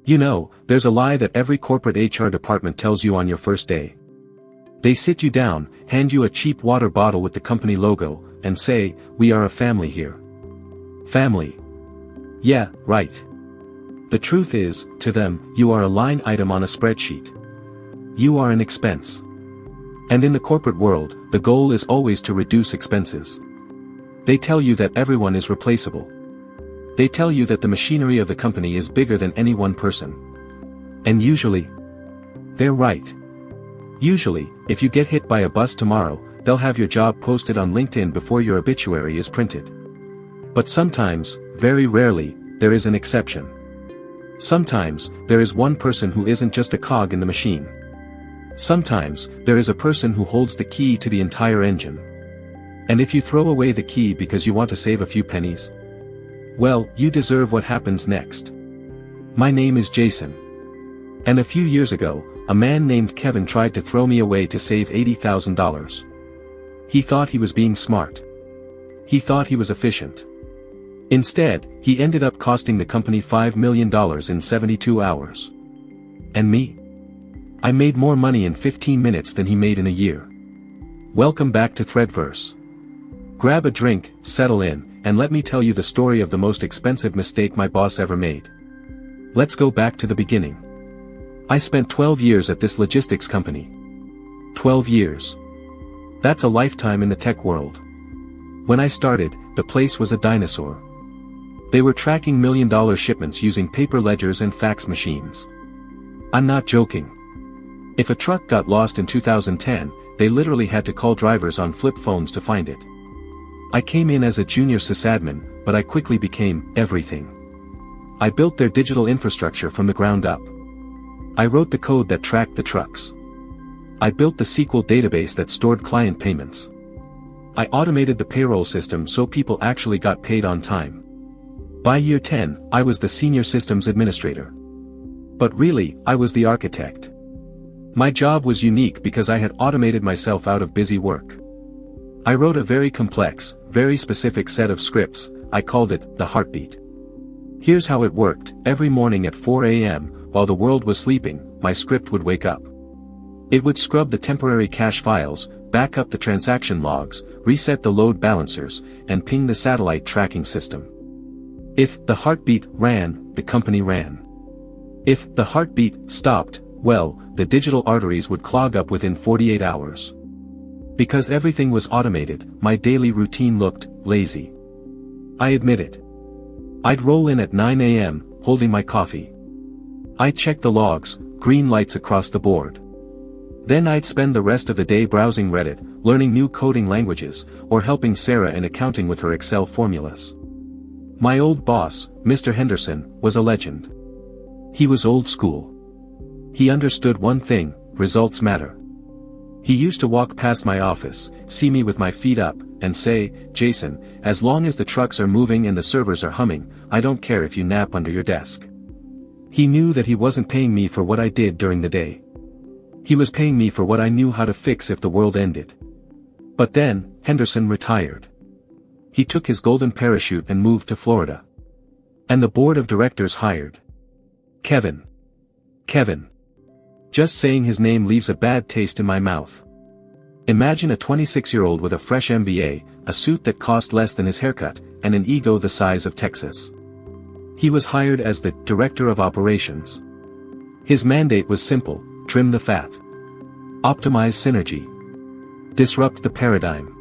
You know, there's a lie that every corporate HR department tells you on your first day. They sit you down, hand you a cheap water bottle with the company logo, and say, "We are a family here." Family. Yeah, right. The truth is, to them, you are a line item on a spreadsheet. You are an expense. And in the corporate world, the goal is always to reduce expenses. They tell you that everyone is replaceable. They tell you that the machinery of the company is bigger than any one person. And usually, they're right. Usually, if you get hit by a bus tomorrow, they'll have your job posted on LinkedIn before your obituary is printed. But sometimes, very rarely, there is an exception. Sometimes, there is one person who isn't just a cog in the machine. Sometimes, there is a person who holds the key to the entire engine. And if you throw away the key because you want to save a few pennies, well, you deserve what happens next. My name is Jason. And a few years ago, a man named Kevin tried to throw me away to save $80,000. He thought he was being smart. He thought he was efficient. Instead, he ended up costing the company $5 million in 72 hours. And me? I made more money in 15 minutes than he made in a year. Welcome back to ThreadVerse. Grab a drink, settle in, and let me tell you the story of the most expensive mistake my boss ever made. Let's go back to the beginning. I spent 12 years at this logistics company. 12 years. That's a lifetime in the tech world. When I started, the place was a dinosaur. They were tracking million-dollar shipments using paper ledgers and fax machines. I'm not joking. If a truck got lost in 2010, they literally had to call drivers on flip phones to find it. I came in as a junior sysadmin, but I quickly became everything. I built their digital infrastructure from the ground up. I wrote the code that tracked the trucks. I built the SQL database that stored client payments. I automated the payroll system so people actually got paid on time. By year 10, I was the senior systems administrator. But really, I was the architect. My job was unique because I had automated myself out of busy work. I wrote a very complex, very specific set of scripts. I called it the heartbeat. Here's how it worked. Every morning at 4 a.m., while the world was sleeping, my script would wake up. It would scrub the temporary cache files, back up the transaction logs, reset the load balancers, and ping the satellite tracking system. If the heartbeat ran, the company ran. If the heartbeat stopped, well, the digital arteries would clog up within 48 hours. Because everything was automated, my daily routine looked lazy. I admit it. I'd roll in at 9 a.m., holding my coffee. I'd check the logs, green lights across the board. Then I'd spend the rest of the day browsing Reddit, learning new coding languages, or helping Sarah in accounting with her Excel formulas. My old boss, Mr. Henderson, was a legend. He was old school. He understood one thing: results matter. He used to walk past my office, see me with my feet up, and say, "Jason, as long as the trucks are moving and the servers are humming, I don't care if you nap under your desk." He knew that he wasn't paying me for what I did during the day. He was paying me for what I knew how to fix if the world ended. But then, Henderson retired. He took his golden parachute and moved to Florida. And the board of directors hired Kevin. Kevin. Just saying his name leaves a bad taste in my mouth. Imagine a 26-year-old with a fresh MBA, a suit that cost less than his haircut, and an ego the size of Texas. He was hired as the director of operations. His mandate was simple: trim the fat. Optimize synergy. Disrupt the paradigm.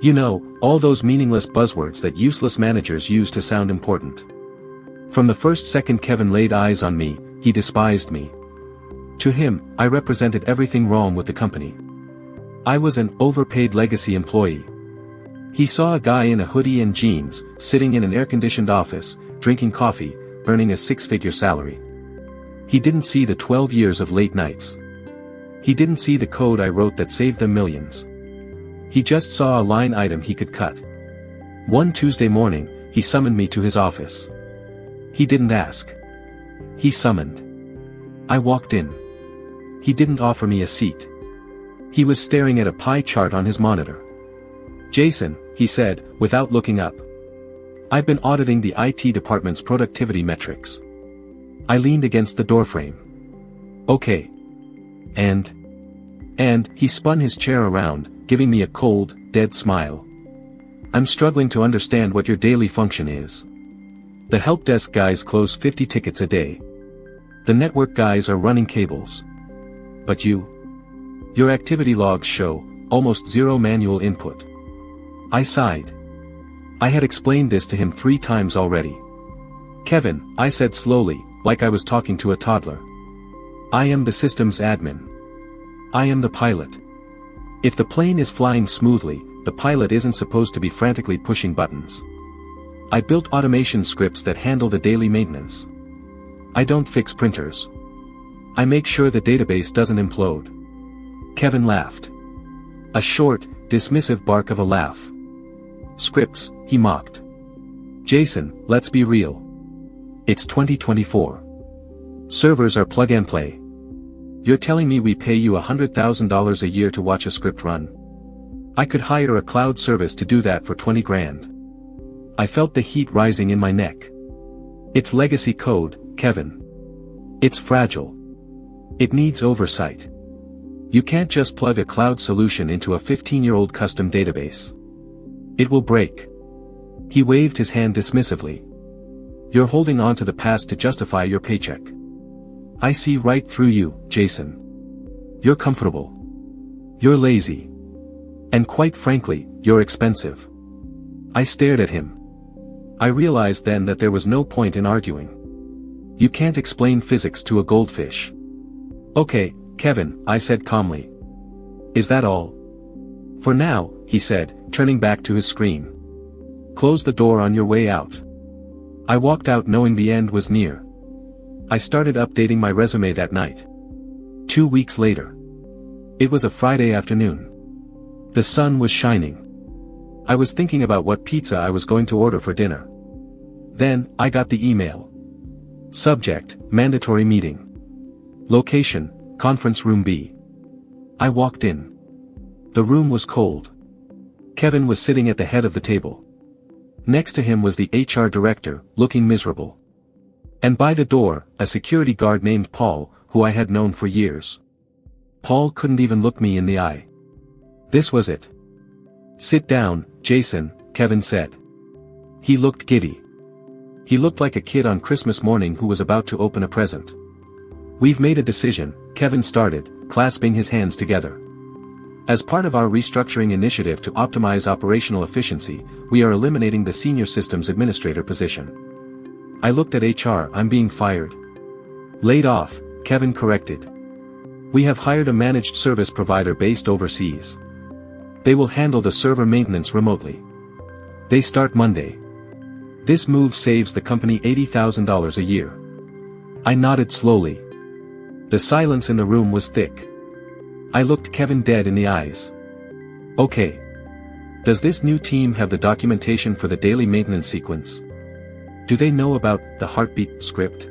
You know, all those meaningless buzzwords that useless managers use to sound important. From the first second Kevin laid eyes on me, he despised me. To him, I represented everything wrong with the company. I was an overpaid legacy employee. He saw a guy in a hoodie and jeans, sitting in an air-conditioned office, drinking coffee, earning a six-figure salary. He didn't see the 12 years of late nights. He didn't see the code I wrote that saved them millions. He just saw a line item he could cut. One Tuesday morning, he summoned me to his office. He didn't ask. He summoned. I walked in. He didn't offer me a seat. He was staring at a pie chart on his monitor. "Jason," he said, without looking up. "I've been auditing the IT department's productivity metrics. I leaned against the doorframe. Okay. And he spun his chair around, giving me a cold, dead smile. I'm struggling to understand what your daily function is. The help desk guys close 50 tickets a day. The network guys are running cables. But your activity logs show almost zero manual input. I sighed. I had explained this to him 3 times already. Kevin, I said slowly, like I was talking to a toddler. I am the systems admin. I am the pilot. If the plane is flying smoothly, the pilot isn't supposed to be frantically pushing buttons. I built automation scripts that handle the daily maintenance. I don't fix printers. I make sure the database doesn't implode. Kevin laughed. A short, dismissive bark of a laugh. Scripts, he mocked. Jason, let's be real. It's 2024. Servers are plug and play. You're telling me we pay you $100,000 a year to watch a script run? I could hire a cloud service to do that for 20 grand. I felt the heat rising in my neck. It's legacy code, Kevin. It's fragile. It needs oversight. You can't just plug a cloud solution into a 15-year-old custom database. It will break. He waved his hand dismissively. You're holding on to the past to justify your paycheck. I see right through you, Jason. You're comfortable. You're lazy. And quite frankly, you're expensive. I stared at him. I realized then that there was no point in arguing. You can't explain physics to a goldfish. Okay, Kevin, I said calmly. Is that all? For now, he said, turning back to his screen. Close the door on your way out. I walked out knowing the end was near. I started updating my resume that night. 2 weeks later. It was a Friday afternoon. The sun was shining. I was thinking about what pizza I was going to order for dinner. Then, I got the email. Subject, mandatory meeting. Location, conference room B. I walked in. The room was cold. Kevin was sitting at the head of the table. Next to him was the HR director, looking miserable. And by the door, a security guard named Paul, who I had known for years. Paul couldn't even look me in the eye. This was it. Sit down, Jason, Kevin said. He looked giddy. He looked like a kid on Christmas morning who was about to open a present. We've made a decision, Kevin started, clasping his hands together. As part of our restructuring initiative to optimize operational efficiency, we are eliminating the senior systems administrator position. I looked at HR. I'm being fired. Laid off, Kevin corrected. We have hired a managed service provider based overseas. They will handle the server maintenance remotely. They start Monday. This move saves the company $80,000 a year. I nodded slowly. The silence in the room was thick. I looked Kevin dead in the eyes. Okay. Does this new team have the documentation for the daily maintenance sequence? Do they know about the heartbeat script?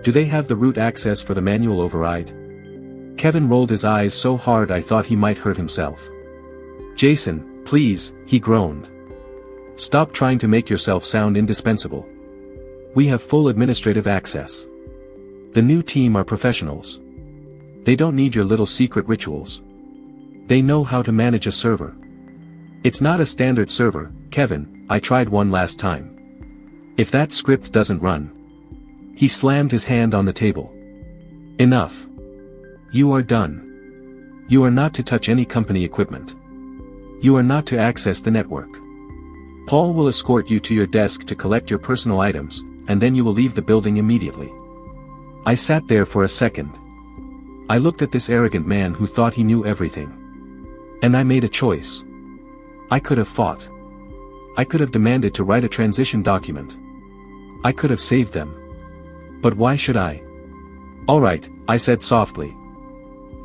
Do they have the root access for the manual override? Kevin rolled his eyes so hard I thought he might hurt himself. Jason, please, he groaned. Stop trying to make yourself sound indispensable. We have full administrative access. The new team are professionals. They don't need your little secret rituals. They know how to manage a server. It's not a standard server, Kevin, I tried one last time. If that script doesn't run. He slammed his hand on the table. Enough. You are done. You are not to touch any company equipment. You are not to access the network. Paul will escort you to your desk to collect your personal items, and then you will leave the building immediately. I sat there for a second. I looked at this arrogant man who thought he knew everything. And I made a choice. I could have fought. I could have demanded to write a transition document. I could have saved them. But why should I? All right, I said softly.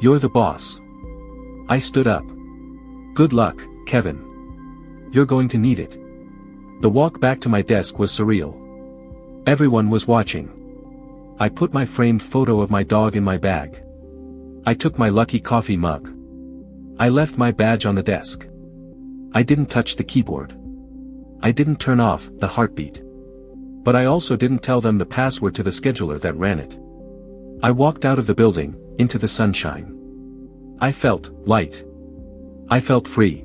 You're the boss. I stood up. Good luck, Kevin. You're going to need it. The walk back to my desk was surreal. Everyone was watching. I put my framed photo of my dog in my bag. I took my lucky coffee mug. I left my badge on the desk. I didn't touch the keyboard. I didn't turn off the heartbeat. But I also didn't tell them the password to the scheduler that ran it. I walked out of the building, into the sunshine. I felt light. I felt free.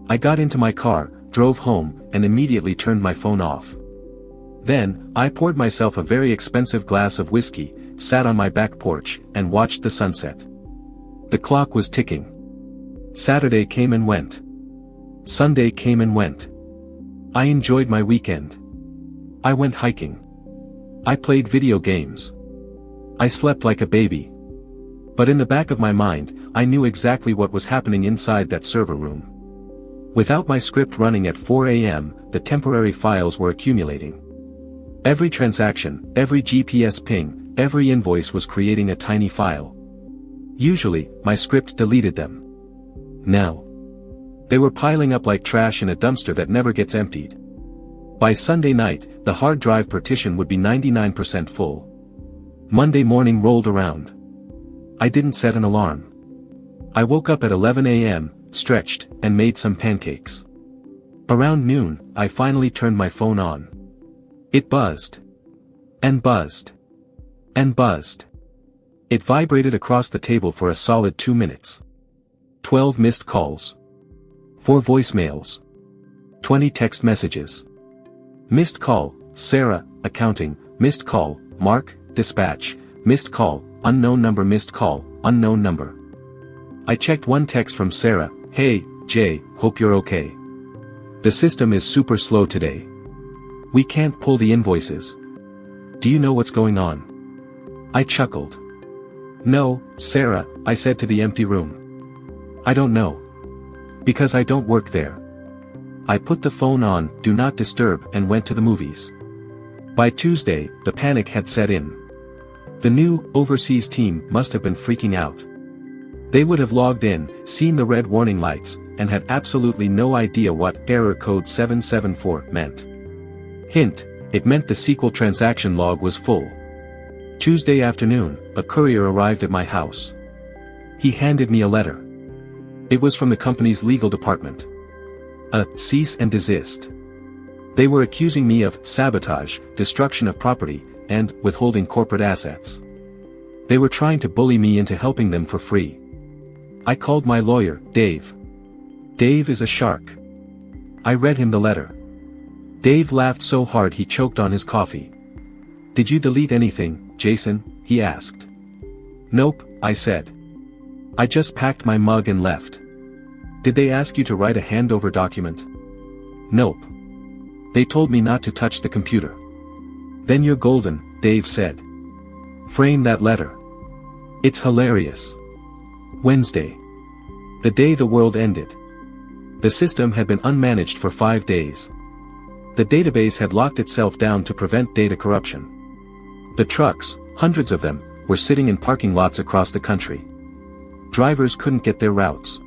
I got into my car, drove home, and immediately turned my phone off. Then, I poured myself a very expensive glass of whiskey, sat on my back porch, and watched the sunset. The clock was ticking. Saturday came and went. Sunday came and went. I enjoyed my weekend. I went hiking. I played video games. I slept like a baby. But in the back of my mind, I knew exactly what was happening inside that server room. Without my script running at 4 a.m., the temporary files were accumulating. Every transaction, every GPS ping, every invoice was creating a tiny file. Usually, my script deleted them. Now, they were piling up like trash in a dumpster that never gets emptied. By Sunday night, the hard drive partition would be 99% full. Monday morning rolled around. I didn't set an alarm. I woke up at 11 a.m., stretched, and made some pancakes. Around noon, I finally turned my phone on. It buzzed. And buzzed. And buzzed. It vibrated across the table for a solid 2 minutes. 12 missed calls. 4 voicemails. 20 text messages. Missed call, Sarah, accounting, missed call, Mark, dispatch, missed call, unknown number, missed call, unknown number. I checked one text from Sarah, hey, Jay, hope you're okay. The system is super slow today. We can't pull the invoices. Do you know what's going on? I chuckled. No, Sarah, I said to the empty room. I don't know. Because I don't work there. I put the phone on, do not disturb, and went to the movies. By Tuesday, the panic had set in. The new, overseas team must have been freaking out. They would have logged in, seen the red warning lights, and had absolutely no idea what error code 774 meant. Hint, it meant the SQL transaction log was full. Tuesday afternoon, a courier arrived at my house. He handed me a letter. It was from the company's legal department. A cease and desist. They were accusing me of sabotage, destruction of property, and withholding corporate assets. They were trying to bully me into helping them for free. I called my lawyer, Dave. Dave is a shark. I read him the letter. Dave laughed so hard he choked on his coffee. Did you delete anything, Jason? He asked. Nope, I said. I just packed my mug and left. Did they ask you to write a handover document? Nope. They told me not to touch the computer. Then you're golden, Dave said. Frame that letter. It's hilarious. Wednesday. The day the world ended. The system had been unmanaged for 5 days. The database had locked itself down to prevent data corruption. The trucks, hundreds of them, were sitting in parking lots across the country. Drivers couldn't get their routes.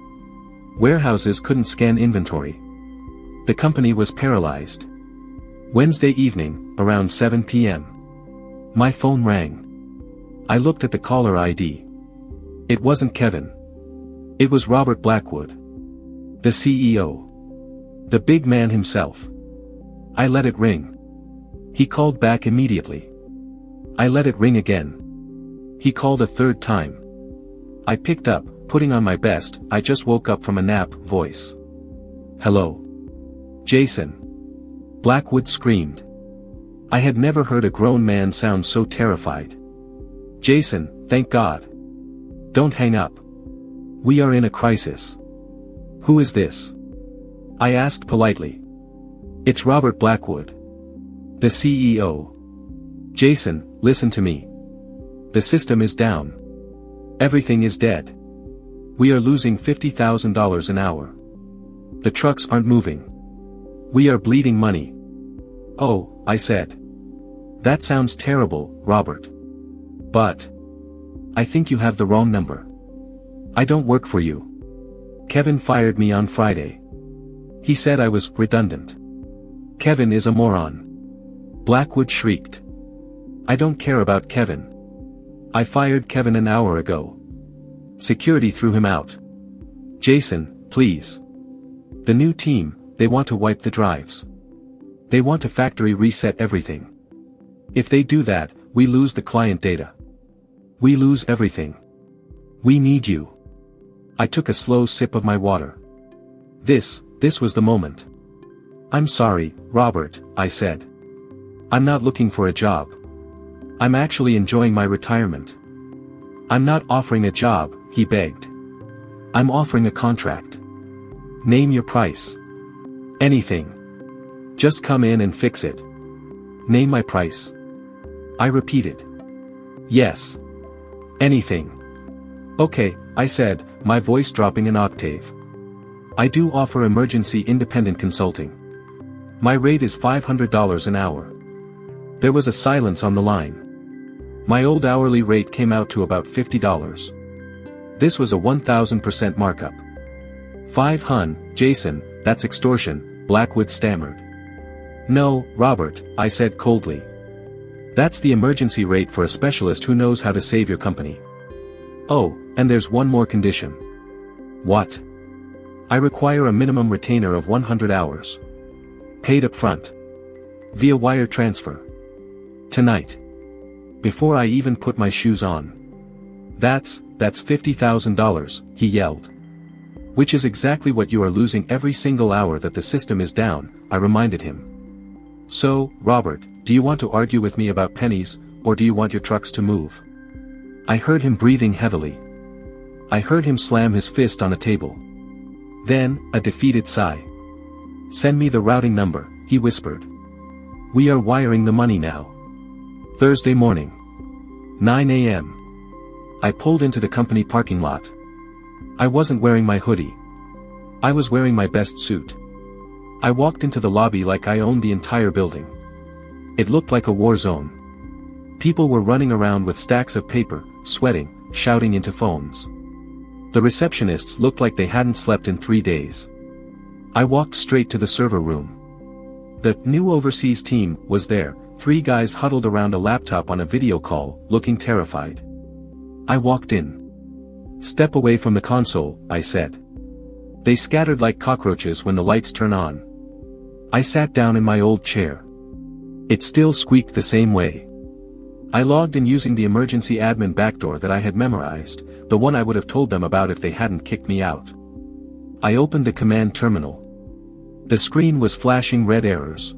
Warehouses couldn't scan inventory. The company was paralyzed. Wednesday evening, around 7 p.m. My phone rang. I looked at the caller ID. It wasn't Kevin. It was Robert Blackwood. The CEO. The big man himself. I let it ring. He called back immediately. I let it ring again. He called a third time. I picked up, putting on my best, I just woke up from a nap, voice. Hello. Jason. Blackwood screamed. I had never heard a grown man sound so terrified. Jason, thank God. Don't hang up. We are in a crisis. Who is this? I asked politely. It's Robert Blackwood. The CEO. Jason, listen to me. The system is down. Everything is dead. We are losing $50,000 an hour. The trucks aren't moving. We are bleeding money. Oh, I said. That sounds terrible, Robert. But I think you have the wrong number. I don't work for you. Kevin fired me on Friday. He said I was redundant. Kevin is a moron. Blackwood shrieked. I don't care about Kevin. I fired Kevin an hour ago. Security threw him out. Jason, please. The new team, they want to wipe the drives. They want to factory reset everything. If they do that, we lose the client data. We lose everything. We need you. I took a slow sip of my water. This was the moment. I'm sorry, Robert, I said. I'm not looking for a job. I'm actually enjoying my retirement. I'm not offering a job, he begged. I'm offering a contract. Name your price. Anything. Just come in and fix it. Name my price. I repeated. Yes. Anything. Okay, I said, my voice dropping an octave. I do offer emergency independent consulting. My rate is $500 an hour. There was a silence on the line. My old hourly rate came out to about $50. This was a 1000% markup. Jason, that's extortion, Blackwood stammered. No, Robert, I said coldly. That's the emergency rate for a specialist who knows how to save your company. Oh, and there's one more condition. What? I require a minimum retainer of 100 hours. Paid up front. Via wire transfer. Tonight. Before I even put my shoes on. That's $50,000, he yelled. Which is exactly what you are losing every single hour that the system is down, I reminded him. So, Robert, do you want to argue with me about pennies, or do you want your trucks to move? I heard him breathing heavily. I heard him slam his fist on a table. Then, a defeated sigh. Send me the routing number, he whispered. We are wiring the money now. Thursday morning. 9 a.m. I pulled into the company parking lot. I wasn't wearing my hoodie. I was wearing my best suit. I walked into the lobby like I owned the entire building. It looked like a war zone. People were running around with stacks of paper, sweating, shouting into phones. The receptionists looked like they hadn't slept in 3 days. I walked straight to the server room. The new overseas team was there, 3 guys huddled around a laptop on a video call, looking terrified. I walked in. Step away from the console, I said. They scattered like cockroaches when the lights turn on. I sat down in my old chair. It still squeaked the same way. I logged in using the emergency admin backdoor that I had memorized, the one I would have told them about if they hadn't kicked me out. I opened the command terminal. The screen was flashing red errors.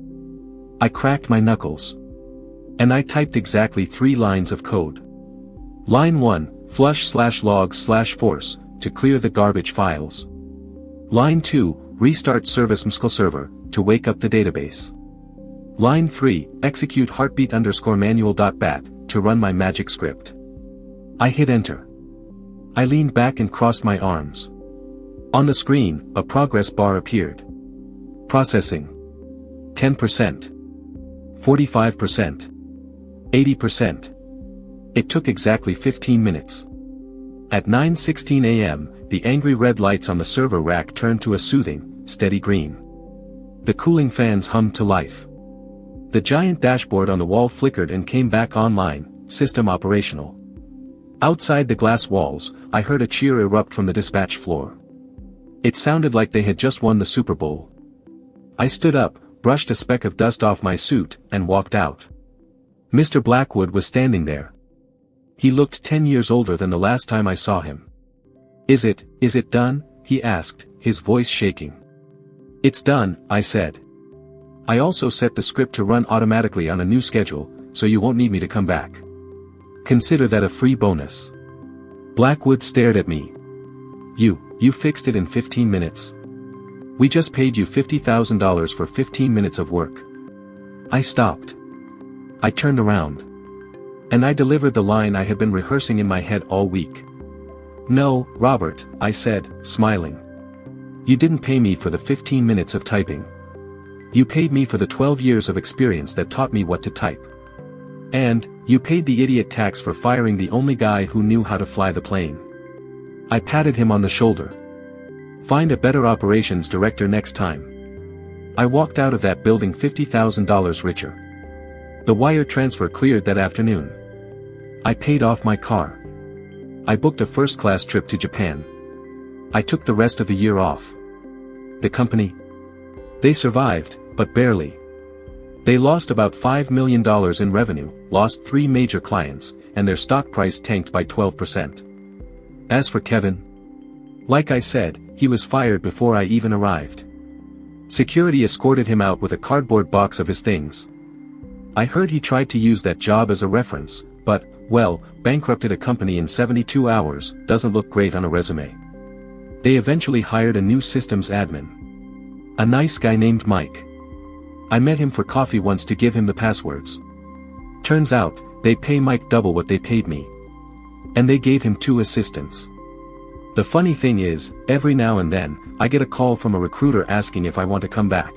I cracked my knuckles. And I typed exactly 3 lines of code. Line 1, flush/log/force, to clear the garbage files. Line 2, restart service MSQL server, to wake up the database. Line 3, execute heartbeat_manual.bat, to run my magic script. I hit enter. I leaned back and crossed my arms. On the screen, a progress bar appeared. Processing. 10%. 45%. 80%. It took exactly 15 minutes. At 9:16 a.m., the angry red lights on the server rack turned to a soothing, steady green. The cooling fans hummed to life. The giant dashboard on the wall flickered and came back online, system operational. Outside the glass walls, I heard a cheer erupt from the dispatch floor. It sounded like they had just won the Super Bowl. I stood up, brushed a speck of dust off my suit, and walked out. Mr. Blackwood was standing there. He looked 10 years older than the last time I saw him. Is it done? He asked, his voice shaking. It's done, I said. I also set the script to run automatically on a new schedule, so you won't need me to come back. Consider that a free bonus. Blackwood stared at me. You fixed it in 15 minutes. We just paid you $50,000 for 15 minutes of work. I stopped. I turned around. And I delivered the line I had been rehearsing in my head all week. No, Robert, I said, smiling. You didn't pay me for the 15 minutes of typing. You paid me for the 12 years of experience that taught me what to type. And, you paid the idiot tax for firing the only guy who knew how to fly the plane. I patted him on the shoulder. Find a better operations director next time. I walked out of that building $50,000 richer. The wire transfer cleared that afternoon. I paid off my car. I booked a first-class trip to Japan. I took the rest of the year off. The company? They survived, but barely. They lost about $5 million in revenue, lost 3 major clients, and their stock price tanked by 12%. As for Kevin, like I said, he was fired before I even arrived. Security escorted him out with a cardboard box of his things. I heard he tried to use that job as a reference, but, well, bankrupted a company in 72 hours, doesn't look great on a resume. They eventually hired a new systems admin. A nice guy named Mike. I met him for coffee once to give him the passwords. Turns out, they pay Mike double what they paid me. And they gave him 2 assistants. The funny thing is, every now and then, I get a call from a recruiter asking if I want to come back.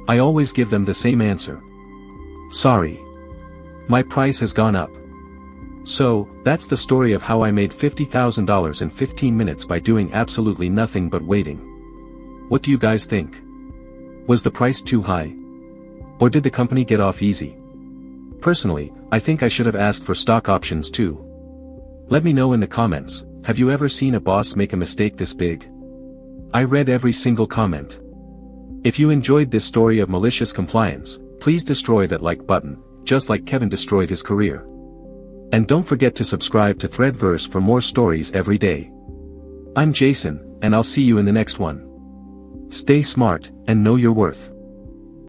I always give them the same answer. Sorry. My price has gone up. So, that's the story of how I made $50,000 in 15 minutes by doing absolutely nothing but waiting. What do you guys think? Was the price too high? Or did the company get off easy? Personally, I think I should have asked for stock options too. Let me know in the comments, have you ever seen a boss make a mistake this big? I read every single comment. If you enjoyed this story of malicious compliance, please destroy that like button, just like Kevin destroyed his career. And don't forget to subscribe to ThreadVerse for more stories every day. I'm Jason, and I'll see you in the next one. Stay smart, and know your worth.